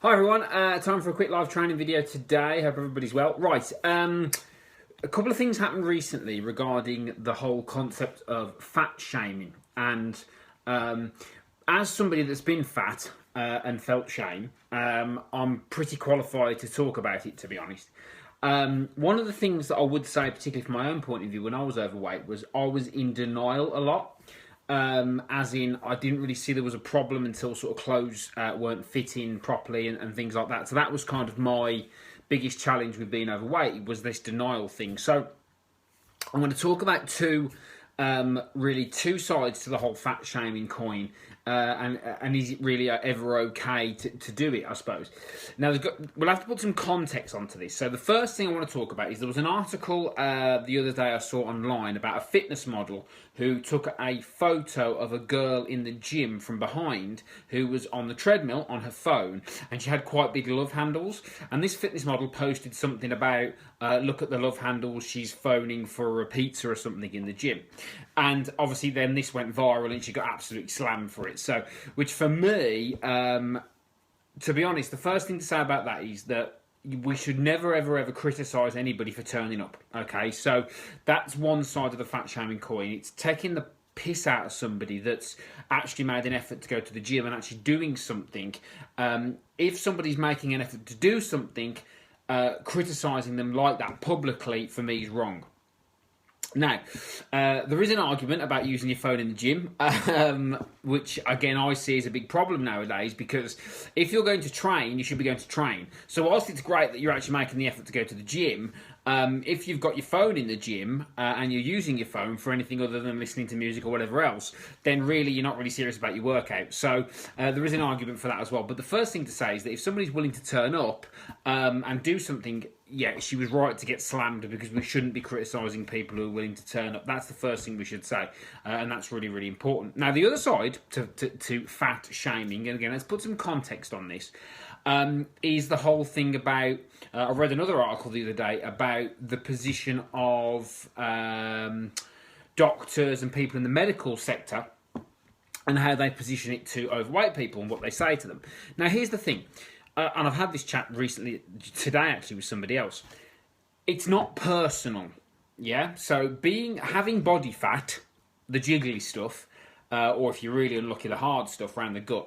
Hi everyone, time for a quick live training video today. Hope everybody's well. Right, a couple of things happened recently regarding the whole concept of fat shaming. And as somebody that's been fat and felt shame, I'm pretty qualified to talk about it, to be honest. One of the things that I would say, particularly from my own point of view, when I was overweight, was I was in denial a lot. As in, I didn't really see there was a problem until sort of clothes weren't fitting properly and things like that. So that was kind of my biggest challenge with being overweight, was this denial thing. So I'm going to talk about really two sides to the whole fat shaming coin, and is it really ever okay to do it, I suppose. Now, we'll have to put some context onto this. So the first thing I want to talk about is there was an article the other day I saw online about a fitness model who took a photo of a girl in the gym from behind who was on the treadmill on her phone, and she had quite big love handles. And this fitness model posted something about, look at the love handles, she's phoning for a pizza or something in the gym. And obviously then this went viral and she got absolutely slammed for it. So, which for me, to be honest, the first thing to say about that is that we should never, ever criticise anybody for turning up, okay? So that's one side of the fat shaming coin. It's taking the piss out of somebody that's actually made an effort to go to the gym and actually doing something. If somebody's making an effort to do something, criticising them like that publicly, for me, is wrong. Now, there is an argument about using your phone in the gym, which, again, I see as a big problem nowadays, because if you're going to train, you should be going to train. So whilst it's great that you're actually making the effort to go to the gym, if you've got your phone in the gym and you're using your phone for anything other than listening to music or whatever else, then really you're not really serious about your workout. So there is an argument for that as well. But the first thing to say is that if somebody's willing to turn up and do something, yeah, she was right to get slammed, because we shouldn't be criticising people who are willing to turn up. That's the first thing we should say, and that's really, really important. Now, the other side to fat shaming, and again, let's put some context on this, is the whole thing about, I read another article the other day about the position of doctors and people in the medical sector and how they position it to overweight people and what they say to them. Now, here's the thing. And I've had this chat recently, today actually, with somebody else. It's not personal, yeah? So having body fat, the jiggly stuff, or if you're really unlucky, the hard stuff around the gut,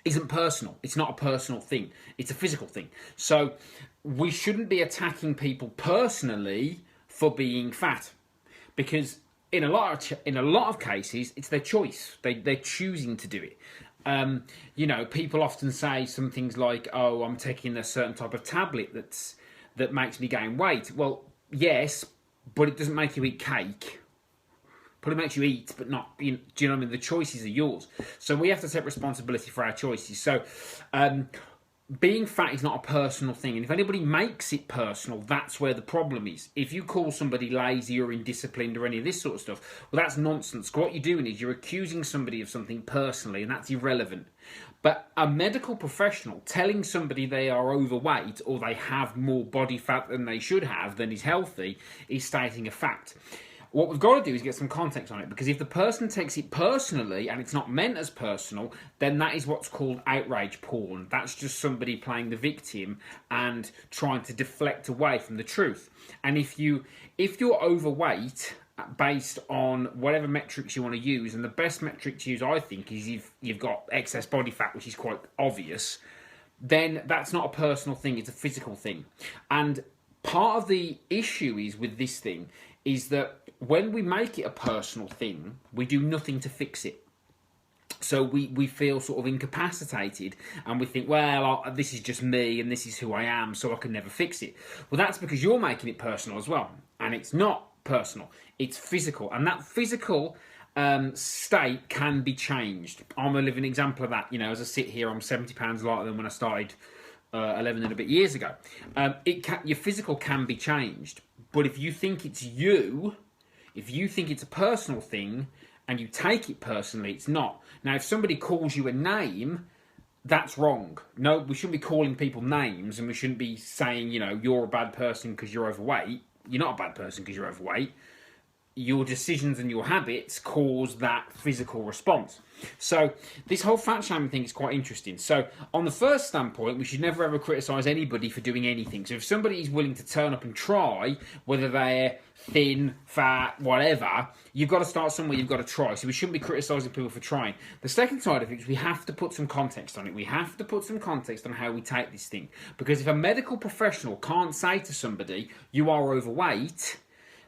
isn't personal. It's not a personal thing. It's a physical thing. So we shouldn't be attacking people personally for being fat, because in a lot of cases, it's their choice. They're choosing to do it. People often say some things like, "Oh, I'm taking a certain type of tablet that makes me gain weight." Well, yes, but it doesn't make you eat cake. Probably makes you eat, but not. Do you know what I mean? The choices are yours, so we have to take responsibility for our choices. So, being fat is not a personal thing, and if anybody makes it personal, that's where the problem is. If you call somebody lazy or indisciplined or any of this sort of stuff, well, that's nonsense. What you're doing is you're accusing somebody of something personally, and that's irrelevant. But a medical professional telling somebody they are overweight or they have more body fat than they should have, than is healthy, is stating a fact. What we've got to do is get some context on it, because if the person takes it personally and it's not meant as personal, then that is what's called outrage porn. That's just somebody playing the victim and trying to deflect away from the truth. And if you're overweight based on whatever metrics you want to use, and the best metric to use, I think, is if you've got excess body fat, which is quite obvious, then that's not a personal thing, it's a physical thing. And part of the issue is with this thing is that when we make it a personal thing, we do nothing to fix it. So we feel sort of incapacitated, and we think, well, this is just me and this is who I am, so I can never fix it. Well, that's because you're making it personal as well, and it's not personal, it's physical, and that physical state can be changed. I'm a living example of that. As I sit here, I'm 70 pounds lighter than when I started 11 and a bit years ago. Your physical can be changed, but if you think it's you, if you think it's a personal thing and you take it personally, it's not. Now, if somebody calls you a name, that's wrong. No, we shouldn't be calling people names, and we shouldn't be saying, you're a bad person because you're overweight. You're not a bad person because you're overweight. your decisions and your habits cause that physical response. So this whole fat shaming thing is quite interesting. So on the first standpoint, we should never ever criticise anybody for doing anything. So if somebody is willing to turn up and try, whether they're thin, fat, whatever, you've got to start somewhere, you've got to try. So we shouldn't be criticising people for trying. The second side of it is we have to put some context on it. We have to put some context on how we take this thing. Because if a medical professional can't say to somebody, you are overweight,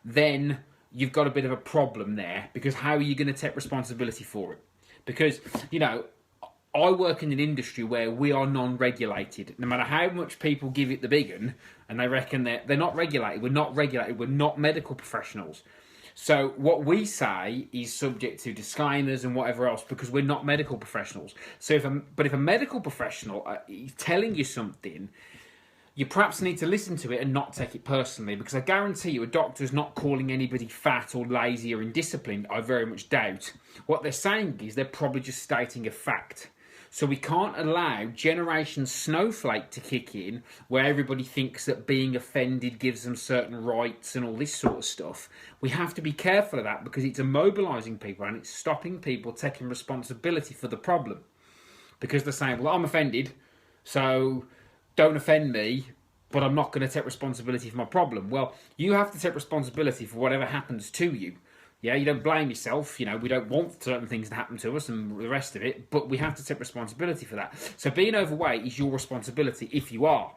then you've got a bit of a problem there, because how are you going to take responsibility for it? Because, you know, I work in an industry where we are non-regulated. No matter how much people give it the big un, and they reckon that they're not regulated, we're not medical professionals. So what we say is subject to disclaimers and whatever else, because we're not medical professionals. So if a medical professional is telling you something, you perhaps need to listen to it and not take it personally, because I guarantee you a doctor is not calling anybody fat or lazy or indisciplined. I very much doubt. What they're saying is they're probably just stating a fact. So we can't allow Generation Snowflake to kick in, where everybody thinks that being offended gives them certain rights and all this sort of stuff. We have to be careful of that, because it's immobilising people and it's stopping people taking responsibility for the problem. Because they're saying, well, I'm offended, so don't offend me, but I'm not going to take responsibility for my problem. Well, you have to take responsibility for whatever happens to you. Yeah, you don't blame yourself. You know, we don't want certain things to happen to us and the rest of it, but we have to take responsibility for that. So being overweight is your responsibility if you are.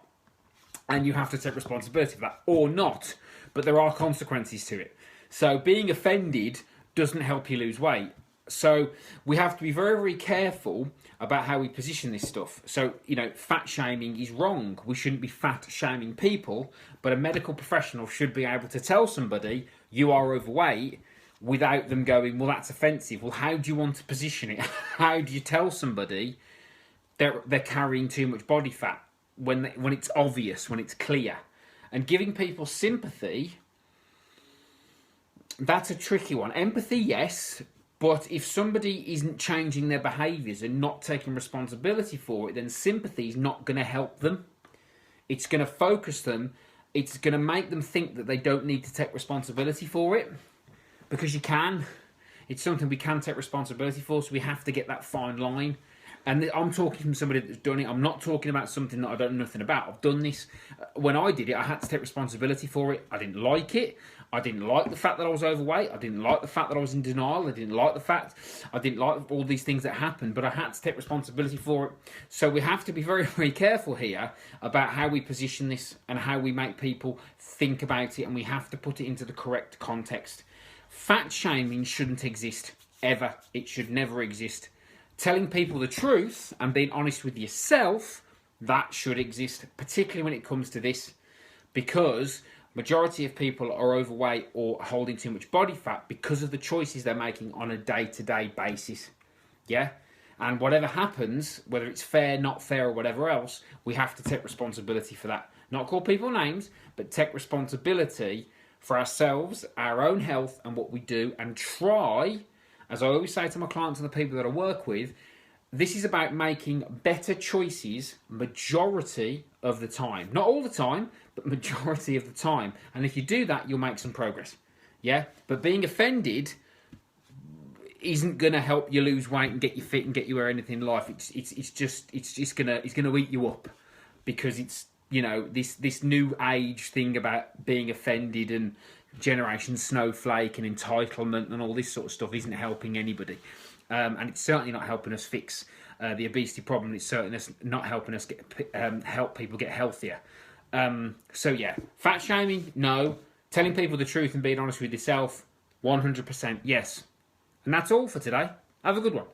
And you have to take responsibility for that, or not. But there are consequences to it. So being offended doesn't help you lose weight. So we have to be very, very careful about how we position this stuff. So, you know, fat shaming is wrong. We shouldn't be fat shaming people, but a medical professional should be able to tell somebody you are overweight without them going, well, that's offensive. Well, how do you want to position it? How do you tell somebody they're carrying too much body fat when it's obvious, when it's clear? And giving people sympathy, that's a tricky one. Empathy, yes. But if somebody isn't changing their behaviours and not taking responsibility for it, then sympathy is not going to help them. It's going to focus them. It's going to make them think that they don't need to take responsibility for it. Because you can. It's something we can take responsibility for, so we have to get that fine line. And I'm talking from somebody that's done it. I'm not talking about something that I don't know nothing about. I've done this. When I did it, I had to take responsibility for it. I didn't like it. I didn't like the fact that I was overweight. I didn't like the fact that I was in denial. I didn't like all these things that happened, but I had to take responsibility for it. So we have to be very, very careful here about how we position this and how we make people think about it, and we have to put it into the correct context. Fat shaming shouldn't exist, ever. It should never exist. Telling people the truth and being honest with yourself, that should exist, particularly when it comes to this, because majority of people are overweight or holding too much body fat because of the choices they're making on a day-to-day basis. Yeah? And whatever happens, whether it's fair, not fair, or whatever else, we have to take responsibility for that. Not call people names, but take responsibility for ourselves, our own health, and what we do, and try, as I always say to my clients and the people that I work with, this is about making better choices majority of the time. Not all the time, but majority of the time. And if you do that, you'll make some progress. Yeah? But being offended isn't going to help you lose weight and get you fit and get you where anything in life. It's just gonna eat you up, because it's, you know, this new age thing about being offended and Generation Snowflake and entitlement and all this sort of stuff isn't helping anybody. And it's certainly not helping us fix the obesity problem. It's certainly not helping us help people get healthier. So yeah, fat shaming, no. Telling people the truth and being honest with yourself, 100% yes. And that's all for today. Have a good one.